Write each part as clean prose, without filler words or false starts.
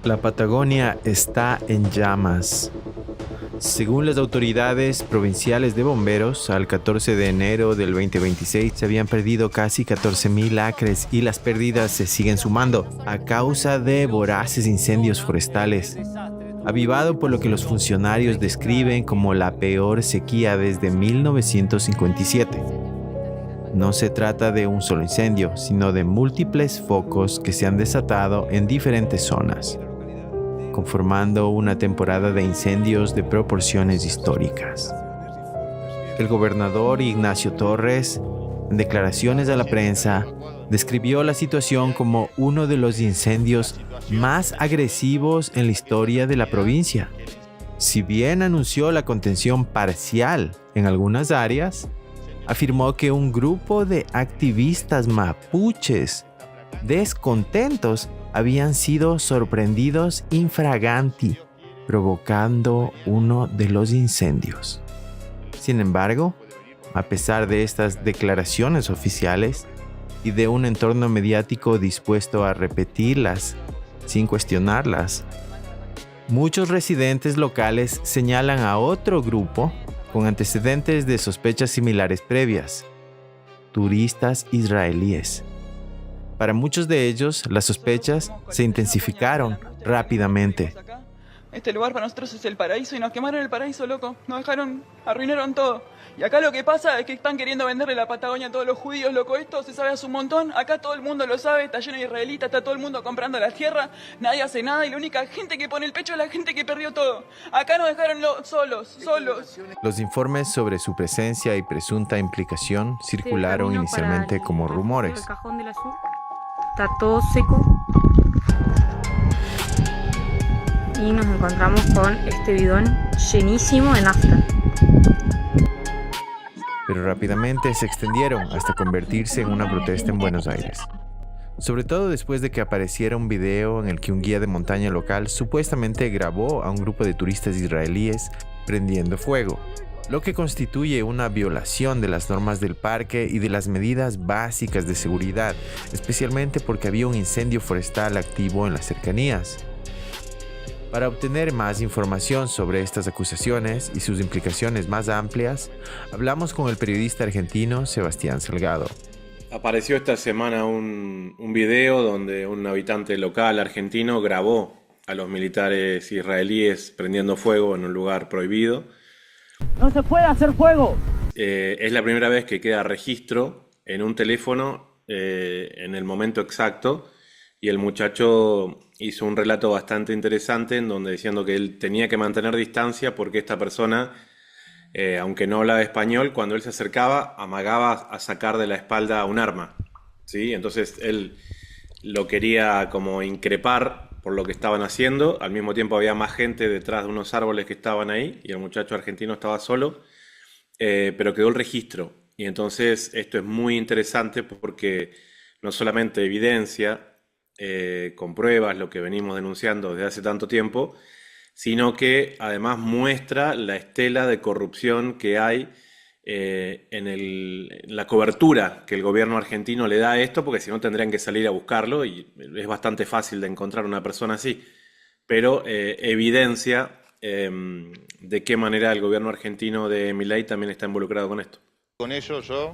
La Patagonia está en llamas. Según las autoridades provinciales de bomberos, al 14 de enero del 2026 se habían perdido casi 14.000 acres y las pérdidas se siguen sumando a causa de voraces incendios forestales, avivado por lo que los funcionarios describen como la peor sequía desde 1957. No se trata de un solo incendio, sino de múltiples focos que se han desatado en diferentes zonas, conformando una temporada de incendios de proporciones históricas. El gobernador Ignacio Torres, en declaraciones a la prensa, describió la situación como uno de los incendios más agresivos en la historia de la provincia. Si bien anunció la contención parcial en algunas áreas, afirmó que un grupo de activistas mapuches descontentos habían sido sorprendidos infraganti, provocando uno de los incendios. Sin embargo, a pesar de estas declaraciones oficiales y de un entorno mediático dispuesto a repetirlas sin cuestionarlas, muchos residentes locales señalan a otro grupo con antecedentes de sospechas similares previas: turistas israelíes. Para muchos de ellos, las sospechas se intensificaron rápidamente. Este lugar para nosotros es el paraíso y nos quemaron el paraíso, loco. Nos dejaron, arruinaron todo. Y acá lo que pasa es que están queriendo venderle la Patagonia a todos los judíos, loco. Esto se sabe hace un montón. Acá todo el mundo lo sabe, está lleno de israelitas, está todo el mundo comprando la tierra. Nadie hace nada y la única gente que pone el pecho es la gente que perdió todo. Acá nos dejaron solos. Los informes sobre su presencia y presunta implicación circularon inicialmente como rumores. El cajón de la sur está todo seco. Y nos encontramos con este bidón llenísimo de nafta. Pero rápidamente se extendieron hasta convertirse en una protesta en Buenos Aires. Sobre todo después de que apareciera un video en el que un guía de montaña local supuestamente grabó a un grupo de turistas israelíes prendiendo fuego, lo que constituye una violación de las normas del parque y de las medidas básicas de seguridad, especialmente porque había un incendio forestal activo en las cercanías. Para obtener más información sobre estas acusaciones y sus implicaciones más amplias, hablamos con el periodista argentino Sebastián Salgado. Apareció esta semana un video donde un habitante local argentino grabó a los militares israelíes prendiendo fuego en un lugar prohibido. ¡No se puede hacer fuego! Es la primera vez que queda registro en un teléfono en el momento exacto, y el muchacho hizo un relato bastante interesante en donde diciendo que él tenía que mantener distancia porque esta persona, aunque no hablaba español, cuando él se acercaba amagaba a sacar de la espalda un arma, ¿sí? Entonces él lo quería como increpar por lo que estaban haciendo. Al mismo tiempo había más gente detrás de unos árboles que estaban ahí y el muchacho argentino estaba solo, pero quedó el registro. Y entonces esto es muy interesante porque no solamente evidencia con pruebas lo que venimos denunciando desde hace tanto tiempo, sino que además muestra la estela de corrupción que hay en la cobertura que el gobierno argentino le da a esto, porque si no tendrían que salir a buscarlo y es bastante fácil de encontrar una persona así, pero evidencia de qué manera el gobierno argentino de Milei también está involucrado con esto.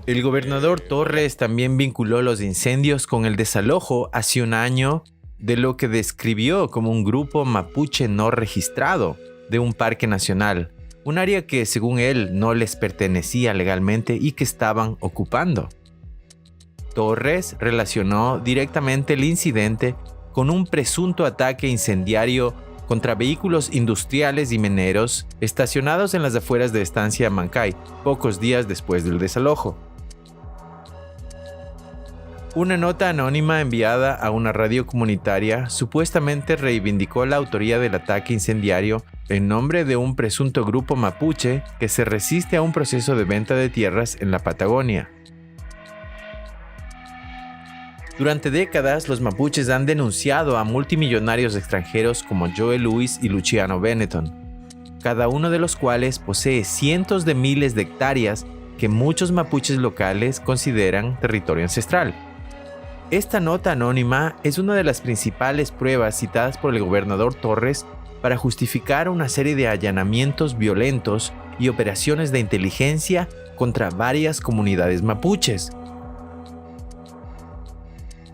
El gobernador Torres también vinculó los incendios con el desalojo hace un año de lo que describió como un grupo mapuche no registrado de un parque nacional, un área que según él no les pertenecía legalmente y que estaban ocupando. Torres relacionó directamente el incidente con un presunto ataque incendiario contra vehículos industriales y mineros estacionados en las afueras de Estancia Mancay, pocos días después del desalojo. Una nota anónima enviada a una radio comunitaria supuestamente reivindicó la autoría del ataque incendiario en nombre de un presunto grupo mapuche que se resiste a un proceso de venta de tierras en la Patagonia. Durante décadas, los mapuches han denunciado a multimillonarios extranjeros como Joe Louis y Luciano Benetton, cada uno de los cuales posee cientos de miles de hectáreas que muchos mapuches locales consideran territorio ancestral. Esta nota anónima es una de las principales pruebas citadas por el gobernador Torres para justificar una serie de allanamientos violentos y operaciones de inteligencia contra varias comunidades mapuches,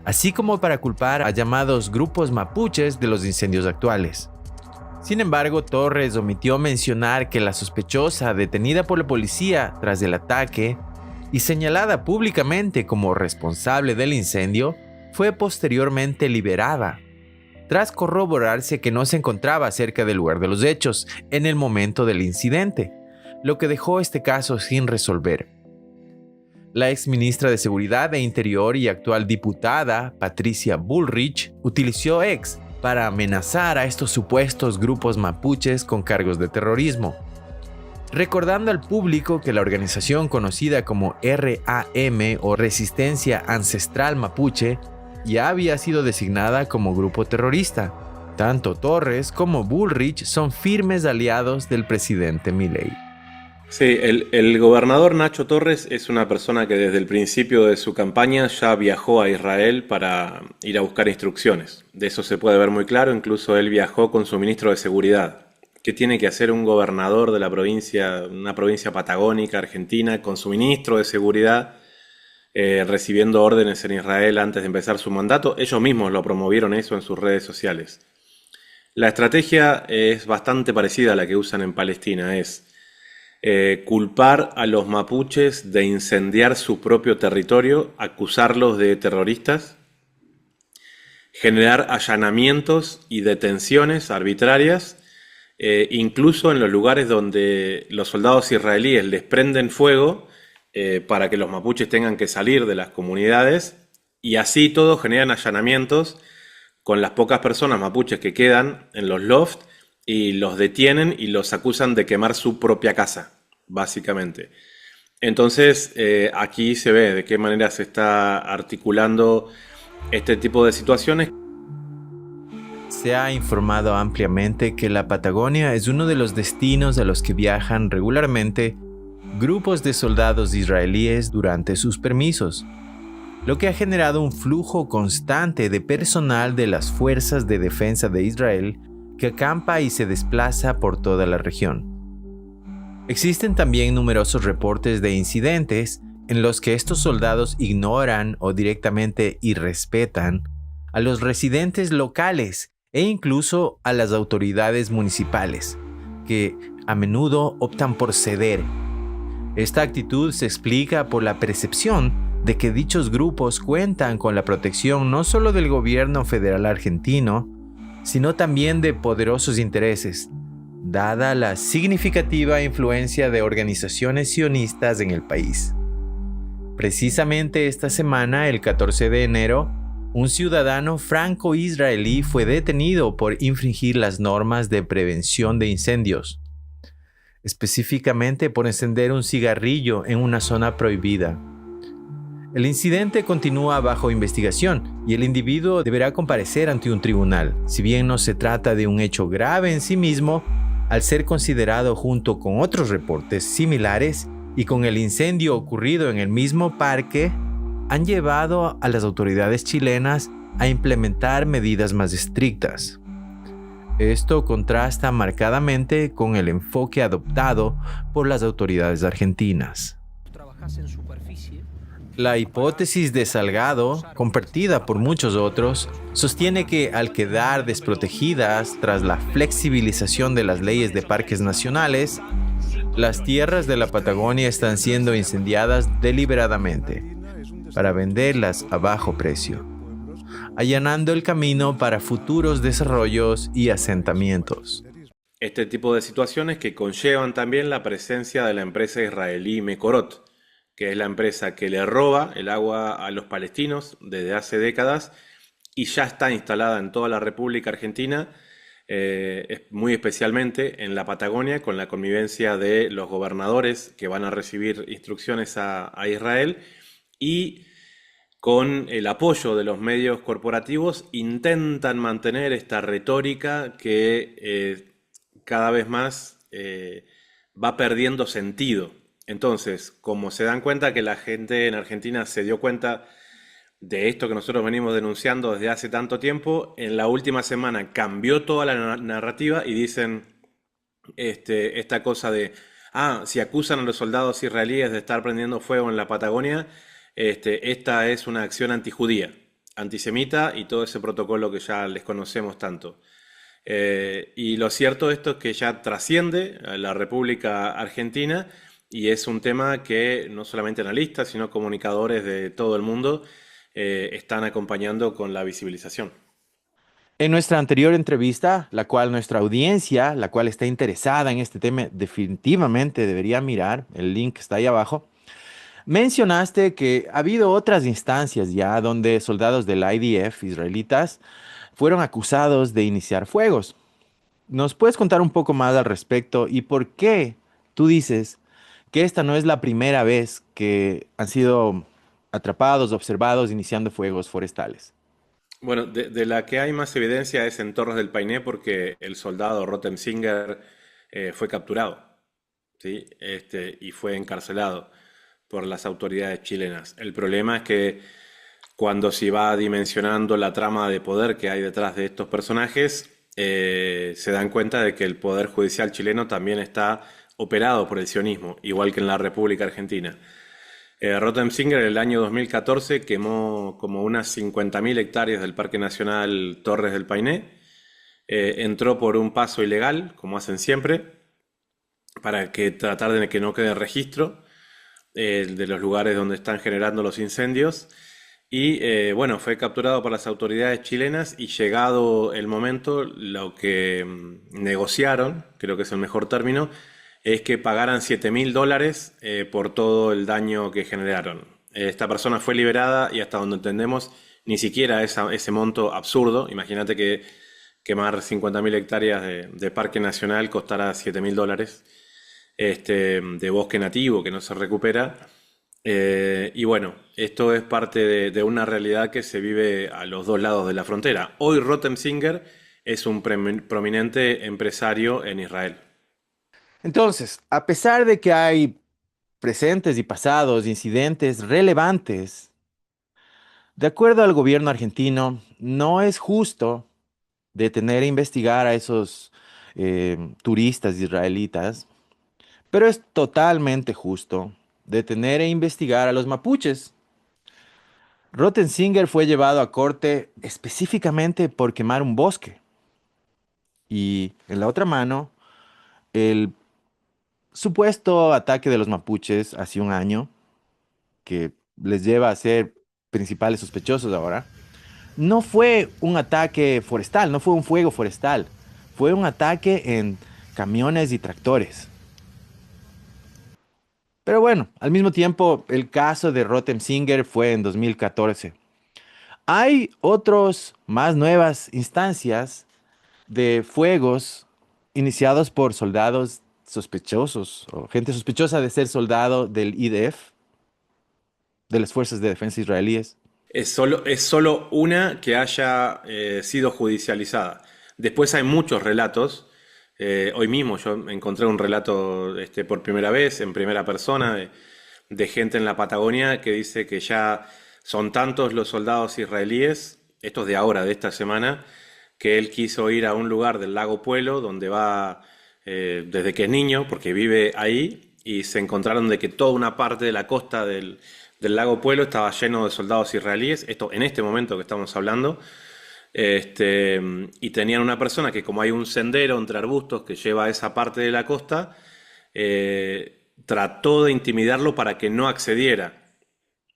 así como para culpar a llamados grupos mapuches de los incendios actuales. Sin embargo, Torres omitió mencionar que la sospechosa detenida por la policía tras el ataque y señalada públicamente como responsable del incendio fue posteriormente liberada, tras corroborarse que no se encontraba cerca del lugar de los hechos en el momento del incidente, lo que dejó este caso sin resolver. La ex ministra de Seguridad e Interior y actual diputada, Patricia Bullrich, utilizó X para amenazar a estos supuestos grupos mapuches con cargos de terrorismo, recordando al público que la organización conocida como RAM o Resistencia Ancestral Mapuche ya había sido designada como grupo terrorista. Tanto Torres como Bullrich son firmes aliados del presidente Milei. Sí, el gobernador Nacho Torres es una persona que desde el principio de su campaña ya viajó a Israel para ir a buscar instrucciones. De eso se puede ver muy claro, incluso él viajó con su ministro de Seguridad. ¿Qué tiene que hacer un gobernador de la provincia, una provincia patagónica, argentina, con su ministro de Seguridad recibiendo órdenes en Israel antes de empezar su mandato? Ellos mismos lo promovieron eso en sus redes sociales. La estrategia es bastante parecida a la que usan en Palestina, es culpar a los mapuches de incendiar su propio territorio, acusarlos de terroristas, generar allanamientos y detenciones arbitrarias, incluso en los lugares donde los soldados israelíes les prenden fuego para que los mapuches tengan que salir de las comunidades, y así todos generan allanamientos con las pocas personas mapuches que quedan en los lofts y los detienen y los acusan de quemar su propia casa, básicamente. Entonces, aquí se ve de qué manera se está articulando este tipo de situaciones. Se ha informado ampliamente que la Patagonia es uno de los destinos a los que viajan regularmente grupos de soldados israelíes durante sus permisos, lo que ha generado un flujo constante de personal de las fuerzas de defensa de Israel que acampa y se desplaza por toda la región. Existen también numerosos reportes de incidentes en los que estos soldados ignoran o directamente irrespetan a los residentes locales e incluso a las autoridades municipales, que a menudo optan por ceder. Esta actitud se explica por la percepción de que dichos grupos cuentan con la protección no solo del gobierno federal argentino, sino también de poderosos intereses, dada la significativa influencia de organizaciones sionistas en el país. Precisamente esta semana, el 14 de enero, un ciudadano franco-israelí fue detenido por infringir las normas de prevención de incendios, específicamente por encender un cigarrillo en una zona prohibida. El incidente continúa bajo investigación y el individuo deberá comparecer ante un tribunal. Si bien no se trata de un hecho grave en sí mismo, al ser considerado junto con otros reportes similares y con el incendio ocurrido en el mismo parque, han llevado a las autoridades chilenas a implementar medidas más estrictas. Esto contrasta marcadamente con el enfoque adoptado por las autoridades argentinas. La hipótesis de Salgado, compartida por muchos otros, sostiene que al quedar desprotegidas tras la flexibilización de las leyes de parques nacionales, las tierras de la Patagonia están siendo incendiadas deliberadamente para venderlas a bajo precio, allanando el camino para futuros desarrollos y asentamientos. Este tipo de situaciones que conllevan también la presencia de la empresa israelí Mekorot, que es la empresa que le roba el agua a los palestinos desde hace décadas y ya está instalada en toda la República Argentina, muy especialmente en la Patagonia, con la connivencia de los gobernadores que van a recibir instrucciones a Israel, y con el apoyo de los medios corporativos intentan mantener esta retórica que cada vez más va perdiendo sentido. Entonces, como se dan cuenta que la gente en Argentina se dio cuenta de esto que nosotros venimos denunciando desde hace tanto tiempo, en la última semana cambió toda la narrativa y dicen esta cosa de, si acusan a los soldados israelíes de estar prendiendo fuego en la Patagonia, esta es una acción antijudía, antisemita y todo ese protocolo que ya les conocemos tanto. Y lo cierto de esto es que ya trasciende a la República Argentina y es un tema que no solamente analistas, sino comunicadores de todo el mundo están acompañando con la visibilización. En nuestra anterior entrevista, la cual nuestra audiencia, la cual está interesada en este tema, definitivamente debería mirar, el link está ahí abajo, mencionaste que ha habido otras instancias ya donde soldados del IDF israelitas fueron acusados de iniciar fuegos. ¿Nos puedes contar un poco más al respecto y por qué tú dices que esta no es la primera vez que han sido atrapados, observados iniciando fuegos forestales? Bueno, de la que hay más evidencia es en Torres del Paine porque el soldado Rottensinger fue capturado, ¿sí? Y fue encarcelado por las autoridades chilenas. El problema es que cuando se va dimensionando la trama de poder que hay detrás de estos personajes, se dan cuenta de que el poder judicial chileno también está operado por el sionismo, igual que en la República Argentina. Rottensinger en el año 2014 quemó como unas 50.000 hectáreas del Parque Nacional Torres del Paine. Entró por un paso ilegal, como hacen siempre, para tratar de que no quede registro de los lugares donde están generando los incendios. Y bueno, fue capturado por las autoridades chilenas y llegado el momento, lo que negociaron, creo que es el mejor término, es que pagaran $7.000 por todo el daño que generaron. Esta persona fue liberada y hasta donde entendemos ni siquiera ese monto absurdo. Imagínate que quemar 50.000 hectáreas de parque nacional costará $7.000 de bosque nativo que no se recupera. Y bueno, esto es parte de una realidad que se vive a los dos lados de la frontera. Hoy Rottensinger es un prominente empresario en Israel. Entonces, a pesar de que hay presentes y pasados incidentes relevantes, de acuerdo al gobierno argentino, no es justo detener e investigar a esos turistas israelitas, pero es totalmente justo detener e investigar a los mapuches. Rottensinger fue llevado a corte específicamente por quemar un bosque. Y en la otra mano, el supuesto ataque de los mapuches hace un año, que les lleva a ser principales sospechosos ahora, no fue un ataque forestal, no fue un fuego forestal, fue un ataque en camiones y tractores. Pero bueno, al mismo tiempo, el caso de Rottensinger fue en 2014. Hay otros más nuevas instancias de fuegos iniciados por soldados sospechosos o gente sospechosa de ser soldado del IDF, de las Fuerzas de Defensa israelíes. Es solo una que haya sido judicializada. Después hay muchos relatos. Hoy mismo yo encontré un relato por primera vez, en primera persona, de gente en la Patagonia que dice que ya son tantos los soldados israelíes, estos de ahora, de esta semana, que él quiso ir a un lugar del lago Puelo, donde va desde que es niño, porque vive ahí, y se encontraron de que toda una parte de la costa del lago Puelo estaba lleno de soldados israelíes, esto en este momento que estamos hablando, y tenían una persona que, como hay un sendero entre arbustos que lleva a esa parte de la costa, trató de intimidarlo para que no accediera.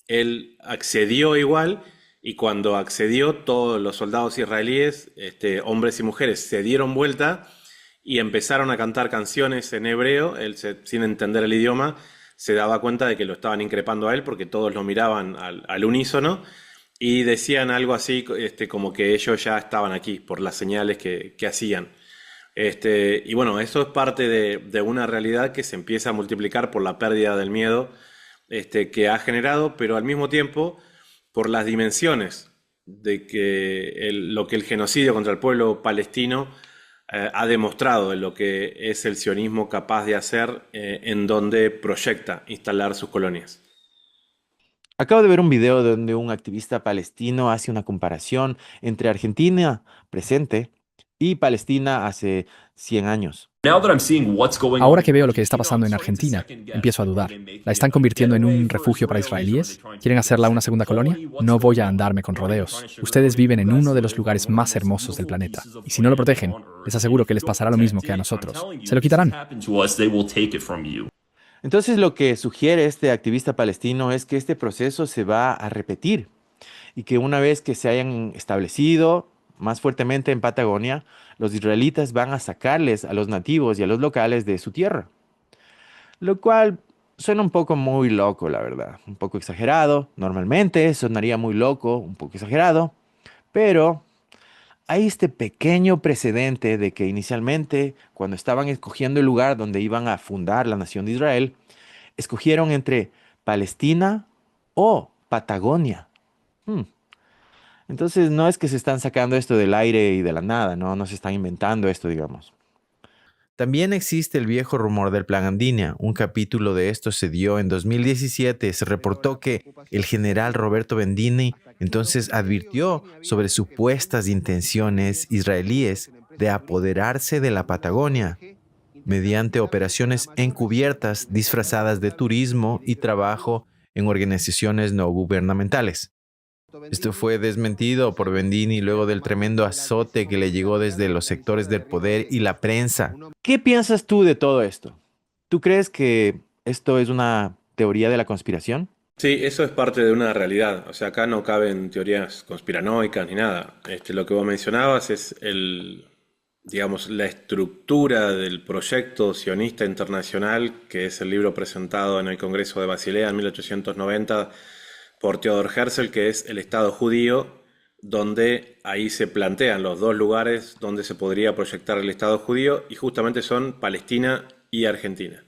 Él accedió igual, y cuando accedió, todos los soldados israelíes, hombres y mujeres, se dieron vuelta y empezaron a cantar canciones en hebreo. Él, sin entender el idioma, se daba cuenta de que lo estaban increpando a él porque todos lo miraban al unísono y decían algo así como que ellos ya estaban aquí por las señales que hacían. Y bueno, eso es parte de una realidad que se empieza a multiplicar por la pérdida del miedo que ha generado, pero al mismo tiempo por las dimensiones de que lo que el genocidio contra el pueblo palestino ha demostrado en lo que es el sionismo capaz de hacer en donde proyecta instalar sus colonias. Acabo de ver un video donde un activista palestino hace una comparación entre Argentina presente y Palestina hace 100 años. Ahora que veo lo que está pasando en Argentina, empiezo a dudar. ¿La están convirtiendo en un refugio para israelíes? ¿Quieren hacerla una segunda colonia? No voy a andarme con rodeos. Ustedes viven en uno de los lugares más hermosos del planeta. Y si no lo protegen, les aseguro que les pasará lo mismo que a nosotros. Se lo quitarán. Entonces lo que sugiere este activista palestino es que este proceso se va a repetir y que una vez que se hayan establecido más fuertemente en Patagonia, los israelitas van a sacarles a los nativos y a los locales de su tierra. Lo cual suena un poco muy loco, la verdad. Un poco exagerado. Normalmente sonaría muy loco, un poco exagerado. Pero hay este pequeño precedente de que inicialmente, cuando estaban escogiendo el lugar donde iban a fundar la nación de Israel, escogieron entre Palestina o Patagonia. Hmm. Entonces no es que se están sacando esto del aire y de la nada, ¿no? No se están inventando esto, digamos. También existe el viejo rumor del Plan Andinia. Un capítulo de esto se dio en 2017. Se reportó que el general Roberto Bendini entonces advirtió sobre supuestas intenciones israelíes de apoderarse de la Patagonia mediante operaciones encubiertas disfrazadas de turismo y trabajo en organizaciones no gubernamentales. Esto fue desmentido por Bendini luego del tremendo azote que le llegó desde los sectores del poder y la prensa. ¿Qué piensas tú de todo esto? ¿Tú crees que esto es una teoría de la conspiración? Sí, eso es parte de una realidad. O sea, acá no caben teorías conspiranoicas ni nada. Lo que vos mencionabas es digamos, la estructura del proyecto sionista internacional, que es el libro presentado en el Congreso de Basilea en 1890 por Theodor Herzl, que es el Estado judío, donde ahí se plantean los dos lugares donde se podría proyectar el Estado judío, y justamente son Palestina y Argentina.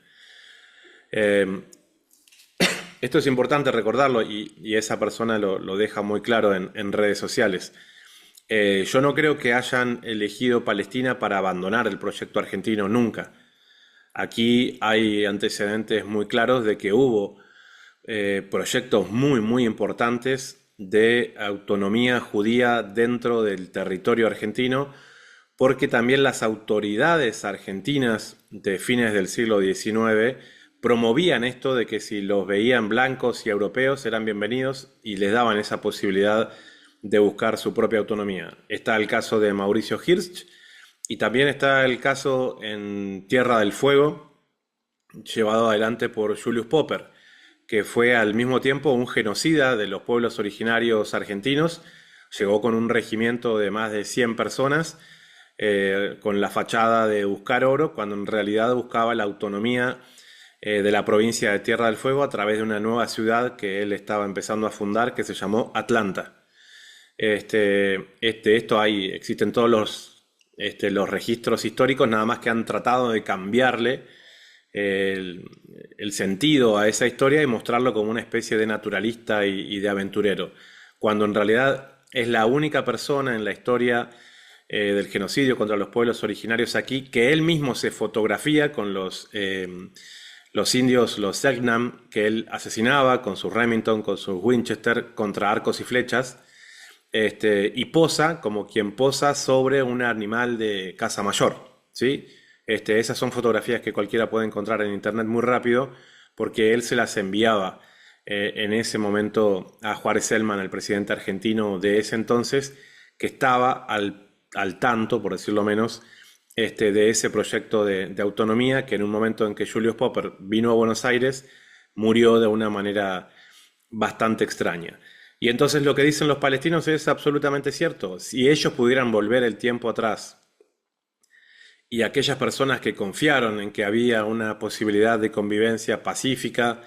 Esto es importante recordarlo, y esa persona lo deja muy claro en redes sociales. Yo no creo que hayan elegido Palestina para abandonar el proyecto argentino nunca. Aquí hay antecedentes muy claros de que hubo proyectos muy, muy importantes de autonomía judía dentro del territorio argentino, porque también las autoridades argentinas de fines del siglo XIX promovían esto de que si los veían blancos y europeos eran bienvenidos y les daban esa posibilidad de buscar su propia autonomía. Está el caso de Mauricio Hirsch y también está el caso en Tierra del Fuego, llevado adelante por Julius Popper, que fue al mismo tiempo un genocida de los pueblos originarios argentinos. Llegó con un regimiento de más de 100 personas, con la fachada de buscar oro, cuando en realidad buscaba la autonomía de la provincia de Tierra del Fuego a través de una nueva ciudad que él estaba empezando a fundar, que se llamó Atlanta. Existen todos los registros históricos, nada más que han tratado de cambiarle el sentido a esa historia y mostrarlo como una especie de naturalista y de aventurero, cuando en realidad es la única persona en la historia del genocidio contra los pueblos originarios aquí que él mismo se fotografía con los indios, los Selknam, que él asesinaba con sus Remington, con sus Winchester, contra arcos y flechas, y posa como quien posa sobre un animal de caza mayor, ¿sí? Esas son fotografías que cualquiera puede encontrar en internet muy rápido, porque él se las enviaba en ese momento a Juárez Celman, el presidente argentino de ese entonces, que estaba al tanto, por decirlo menos, de ese proyecto de autonomía, que en un momento en que Julius Popper vino a Buenos Aires, murió de una manera bastante extraña. Y entonces lo que dicen los palestinos es absolutamente cierto. Si ellos pudieran volver el tiempo atrás, y aquellas personas que confiaron en que había una posibilidad de convivencia pacífica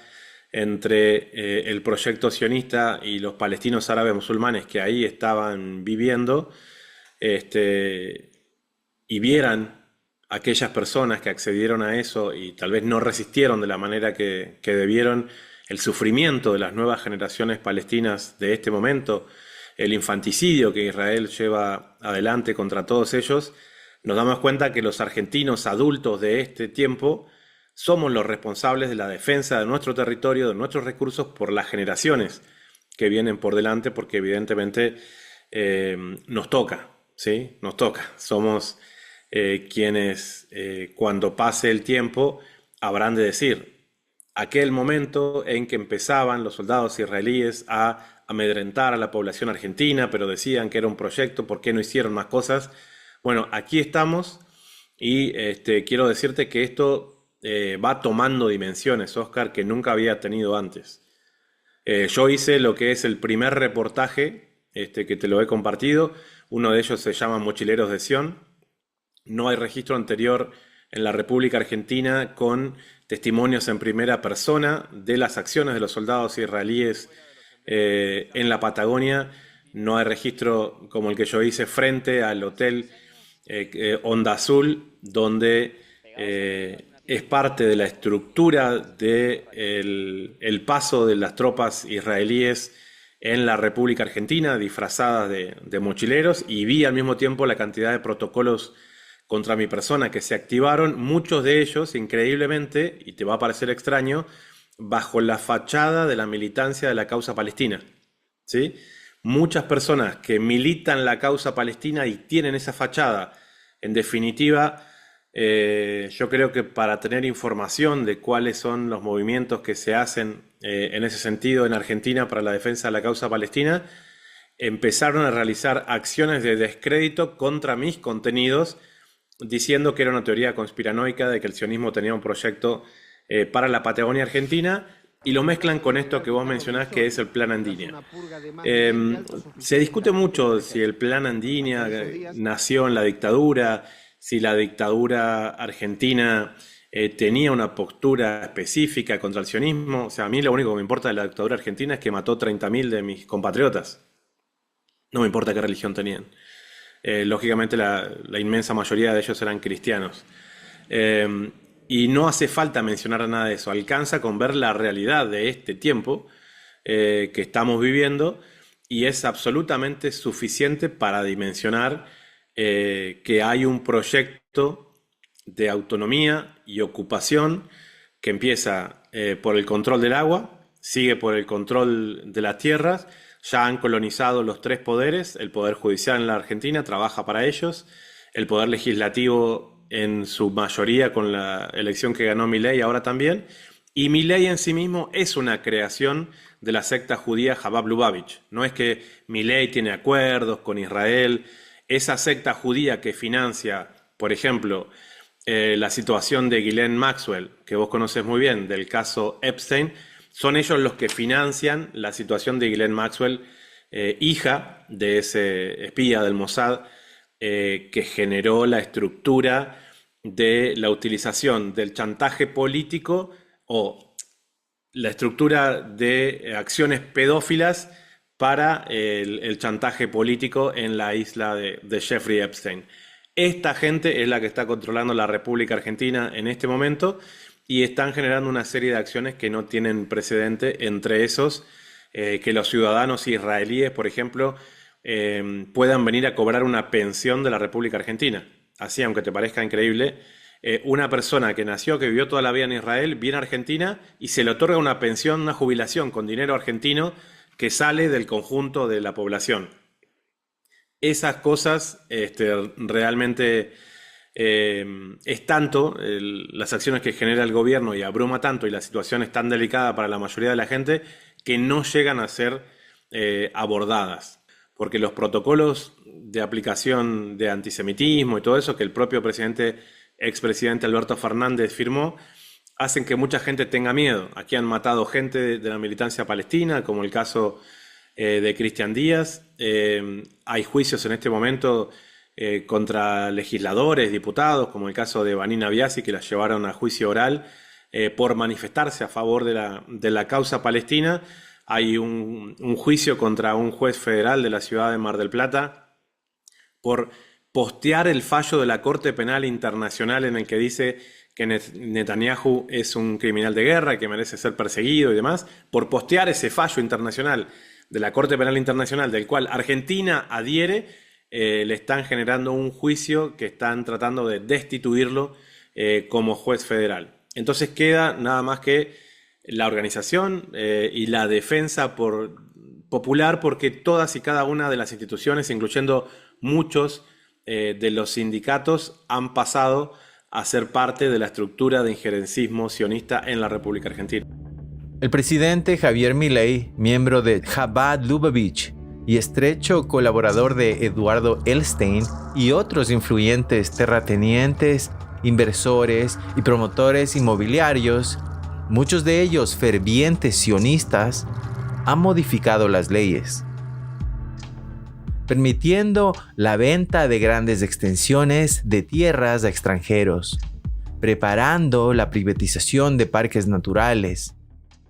entre el proyecto sionista y los palestinos árabes musulmanes que ahí estaban viviendo, y vieran aquellas personas que accedieron a eso y tal vez no resistieron de la manera que debieron, el sufrimiento de las nuevas generaciones palestinas de este momento, el infanticidio que Israel lleva adelante contra todos ellos, nos damos cuenta que los argentinos adultos de este tiempo somos los responsables de la defensa de nuestro territorio, de nuestros recursos por las generaciones que vienen por delante, porque evidentemente nos toca, ¿sí? Nos toca. Somos quienes cuando pase el tiempo habrán de decir aquel momento en que empezaban los soldados israelíes a amedrentar a la población argentina, pero decían que era un proyecto, ¿por qué no hicieron más cosas? Bueno, aquí estamos y quiero decirte que esto va tomando dimensiones, Oscar, que nunca había tenido antes. Yo hice lo que es el primer reportaje, que te lo he compartido. Uno de ellos se llama Mochileros de Sion. No hay registro anterior en la República Argentina con testimonios en primera persona de las acciones de los soldados israelíes en la Patagonia. No hay registro como el que yo hice frente al hotel Onda Azul, donde es parte de la estructura del paso de las tropas israelíes en la República Argentina, disfrazadas de mochileros, y vi al mismo tiempo la cantidad de protocolos contra mi persona que se activaron, muchos de ellos, increíblemente, y te va a parecer extraño, bajo la fachada de la militancia de la causa palestina, ¿sí? Muchas personas que militan la causa palestina y tienen esa fachada, en definitiva, yo creo que para tener información de cuáles son los movimientos que se hacen en ese sentido en Argentina para la defensa de la causa palestina, empezaron a realizar acciones de descrédito contra mis contenidos, diciendo que era una teoría conspiranoica de que el sionismo tenía un proyecto para la Patagonia Argentina, y lo mezclan con esto que vos mencionás, que es el Plan Andinia. Se discute mucho si el Plan Andinia nació en la dictadura, si la dictadura argentina tenía una postura específica contra el sionismo. O sea, a mí lo único que me importa de la dictadura argentina es que mató 30.000 de mis compatriotas. No me importa qué religión tenían. Lógicamente la inmensa mayoría de ellos eran cristianos. Y no hace falta mencionar nada de eso. Alcanza con ver la realidad de este tiempo que estamos viviendo, y es absolutamente suficiente para dimensionar que hay un proyecto de autonomía y ocupación que empieza por el control del agua, sigue por el control de las tierras. Ya han colonizado los tres poderes. El poder judicial en la Argentina trabaja para ellos, el poder legislativo en su mayoría con la elección que ganó Milei ahora también, y Milei en sí mismo es una creación de la secta judía Chabad Lubavitch. No es que Milei tiene acuerdos con Israel. Esa secta judía que financia, por ejemplo, la situación de Ghislaine Maxwell, que vos conocés muy bien, del caso Epstein, son ellos los que financian la situación de Ghislaine Maxwell, hija de ese espía del Mossad, que generó la estructura de la utilización del chantaje político o la estructura de acciones pedófilas para el chantaje político en la isla de Jeffrey Epstein. Esta gente es la que está controlando la República Argentina en este momento, y están generando una serie de acciones que no tienen precedente, entre esos que los ciudadanos israelíes, por ejemplo, puedan venir a cobrar una pensión de la República Argentina. Así, aunque te parezca increíble, una persona que nació, que vivió toda la vida en Israel, viene a Argentina y se le otorga una pensión, una jubilación con dinero argentino que sale del conjunto de la población. Esas cosas realmente es tanto las acciones que genera el gobierno, y abruma tanto, y la situación es tan delicada para la mayoría de la gente, que no llegan a ser abordadas. Porque los protocolos de aplicación de antisemitismo y todo eso que el propio expresidente Alberto Fernández firmó, hacen que mucha gente tenga miedo. Aquí han matado gente de la militancia palestina, como el caso de Cristian Díaz. Hay juicios en este momento contra legisladores, diputados, como el caso de Vanina Biasi, que la llevaron a juicio oral por manifestarse a favor de la causa palestina. Hay un juicio contra un juez federal de la ciudad de Mar del Plata por postear el fallo de la Corte Penal Internacional en el que dice que Netanyahu es un criminal de guerra y que merece ser perseguido y demás. Por postear ese fallo internacional de la Corte Penal Internacional, del cual Argentina adhiere, le están generando un juicio que están tratando de destituirlo como juez federal. Entonces queda nada más que la organización y la defensa popular, porque todas y cada una de las instituciones, incluyendo muchos de los sindicatos, han pasado a ser parte de la estructura de injerencismo sionista en la República Argentina. El presidente Javier Milei, miembro de Chabad Lubavitch y estrecho colaborador de Eduardo Elstein y otros influyentes terratenientes, inversores y promotores inmobiliarios, muchos de ellos fervientes sionistas, han modificado las leyes, permitiendo la venta de grandes extensiones de tierras a extranjeros, preparando la privatización de parques naturales,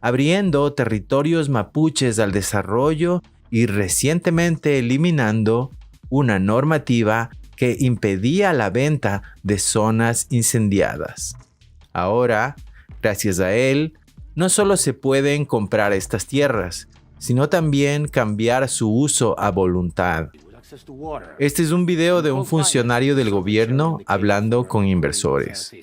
abriendo territorios mapuches al desarrollo y recientemente eliminando una normativa que impedía la venta de zonas incendiadas. Ahora, gracias a él, no solo se pueden comprar estas tierras, sino también cambiar su uso a voluntad. Este es un video de un funcionario del gobierno hablando con inversores.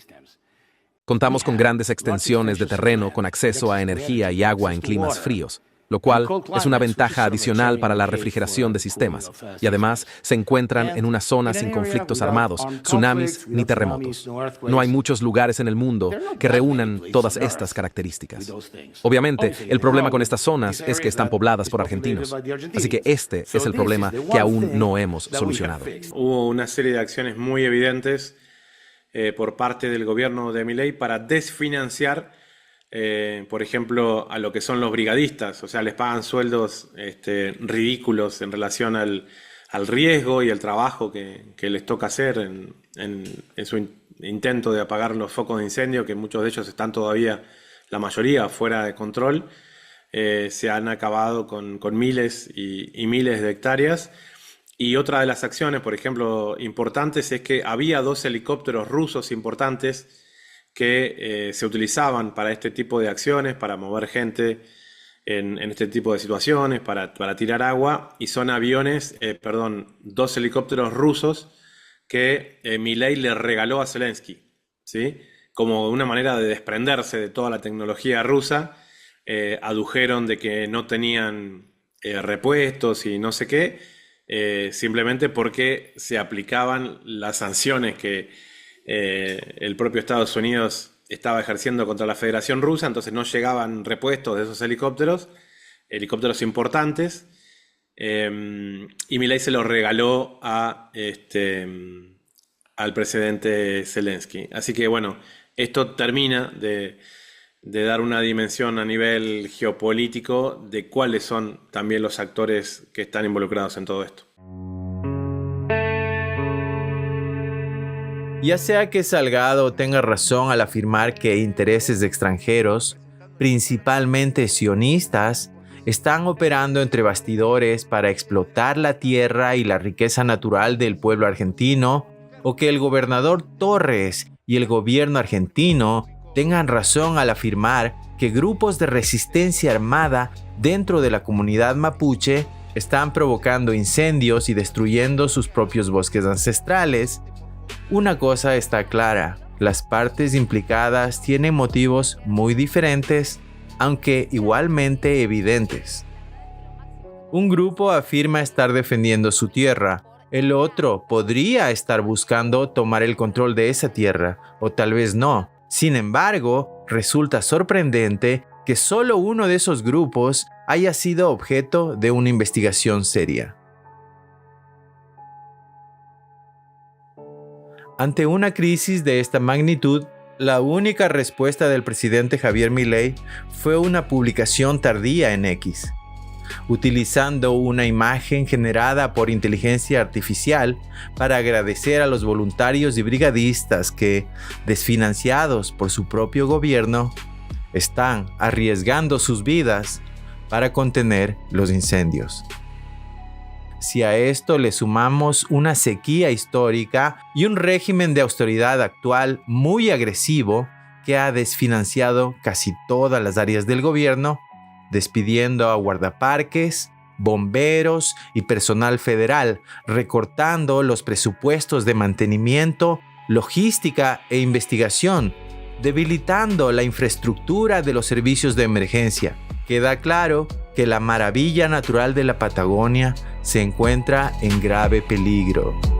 Contamos con grandes extensiones de terreno con acceso a energía y agua en climas fríos, lo cual es una ventaja adicional para la refrigeración de sistemas, y además se encuentran en una zona sin conflictos armados, tsunamis ni terremotos. No hay muchos lugares en el mundo que reúnan todas estas características. Obviamente, el problema con estas zonas es que están pobladas por argentinos, así que este es el problema que aún no hemos solucionado. Hubo una serie de acciones muy evidentes por parte del gobierno de Milei para desfinanciar, por ejemplo, a lo que son los brigadistas. O sea, les pagan sueldos ridículos en relación al riesgo y el trabajo que les toca hacer en su intento de apagar los focos de incendio, que muchos de ellos están todavía, la mayoría, fuera de control. Se han acabado con miles y miles de hectáreas. Y otra de las acciones, por ejemplo, importantes, es que había 2 helicópteros rusos importantes que se utilizaban para este tipo de acciones, para mover gente en este tipo de situaciones, para tirar agua, y son 2 helicópteros rusos que Milei le regaló a Zelensky, ¿sí? Como una manera de desprenderse de toda la tecnología rusa. Adujeron de que no tenían repuestos y no sé qué, simplemente porque se aplicaban las sanciones que el propio Estados Unidos estaba ejerciendo contra la Federación Rusa. Entonces no llegaban repuestos de esos helicópteros importantes, y Milei se los regaló al presidente Zelensky. Así que bueno, esto termina de dar una dimensión a nivel geopolítico de cuáles son también los actores que están involucrados en todo esto. Ya sea que Salgado tenga razón al afirmar que intereses extranjeros, principalmente sionistas, están operando entre bastidores para explotar la tierra y la riqueza natural del pueblo argentino, o que el gobernador Torres y el gobierno argentino tengan razón al afirmar que grupos de resistencia armada dentro de la comunidad mapuche están provocando incendios y destruyendo sus propios bosques ancestrales, una cosa está clara: las partes implicadas tienen motivos muy diferentes, aunque igualmente evidentes. Un grupo afirma estar defendiendo su tierra, el otro podría estar buscando tomar el control de esa tierra, o tal vez no. Sin embargo, resulta sorprendente que solo uno de esos grupos haya sido objeto de una investigación seria. Ante una crisis de esta magnitud, la única respuesta del presidente Javier Milei fue una publicación tardía en X, utilizando una imagen generada por inteligencia artificial para agradecer a los voluntarios y brigadistas que, desfinanciados por su propio gobierno, están arriesgando sus vidas para contener los incendios. Si a esto le sumamos una sequía histórica y un régimen de austeridad actual muy agresivo que ha desfinanciado casi todas las áreas del gobierno, despidiendo a guardaparques, bomberos y personal federal, recortando los presupuestos de mantenimiento, logística e investigación, debilitando la infraestructura de los servicios de emergencia. Queda claro que la maravilla natural de la Patagonia se encuentra en grave peligro.